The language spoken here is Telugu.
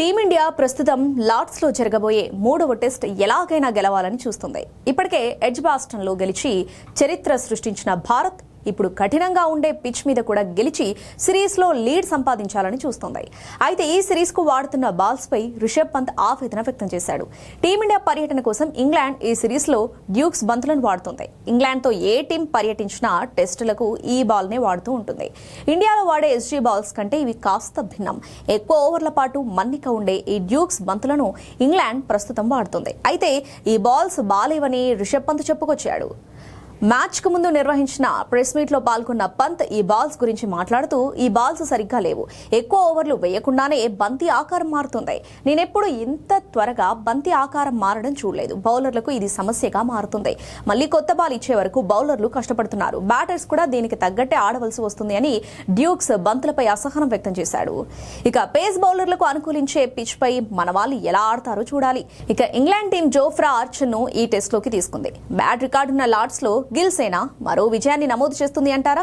టీమిండియా ప్రస్తుతం లార్డ్స్ లో జరగబోయే మూడవ టెస్ట్ ఎలాగైనా గెలవాలని చూస్తుంది. ఇప్పటికే ఎడ్జ్బాస్టన్ లో గెలిచి చరిత్ర సృష్టించిన భారత్ ఇప్పుడు కఠినంగా ఉండే పిచ్ మీద కూడా గెలిచి సిరీస్ లో లీడ్ సంపాదించాలని చూస్తోంది. అయితే ఈ సిరీస్ కు వాడుతున్న బాల్స్ పై రిషబ్ పంత్ ఆవేదన వ్యక్తం చేశాడు. టీమిండియా పర్యటన కోసం ఇంగ్లాండ్ ఈ సిరీస్ లో డ్యూక్స్ బంతులను వాడుతుంది. ఇంగ్లాండ్ తో ఏ టీం పర్యటించినా టెస్టులకు ఈ బాల్ నే వాడుతూ ఉంటుంది. ఇండియాలో వాడే ఎస్జీ బాల్స్ కంటే ఇవి కాస్త భిన్నం. ఎక్కువ ఓవర్ల పాటు మన్నిక ఉండే ఈ డ్యూక్స్ బంతులను ఇంగ్లాండ్ ప్రస్తుతం వాడుతుంది. అయితే ఈ బాల్స్ బాలేవని రిషబ్ పంత్ చెప్పుకొచ్చాడు. మ్యాచ్ కు ముందు నిర్వహించిన ప్రెస్ మీట్ లో పాల్గొన్న పంత్ ఈ బాల్స్ గురించి మాట్లాడుతూ, ఈ బాల్స్ సరిగ్గా లేవు, ఎక్కువ ఓవర్లు వేయకుండానే బంతి ఆకారం మారుతుంది. నేనెప్పుడు ఇంత త్వరగా బంతి ఆకారం మారడం చూడలేదు. బౌలర్లకు ఇది సమస్యగా మారుతుంది. మళ్ళీ కొత్త బాల్ ఇచ్చే వరకు బౌలర్లు కష్టపడుతున్నారు. బ్యాటర్స్ కూడా దీనికి తగ్గట్టే ఆడవలసి వస్తుంది అని డ్యూక్స్ బంతులపై అసహనం వ్యక్తం చేశాడు. ఇక పేస్ బౌలర్లకు అనుకూలించే పిచ్ పై మన వాళ్ళు ఎలా ఆడతారో చూడాలి. ఇక ఇంగ్లాండ్ టీం జోఫ్రా ఆర్చర్ ను ఈ టెస్ట్ లోకి తీసుకుంది. బ్యాడ్ రికార్డున్న లార్డ్స్ లో గిల్ సేన మరో విజయాన్ని నమోదు చేస్తుంది అంటారా?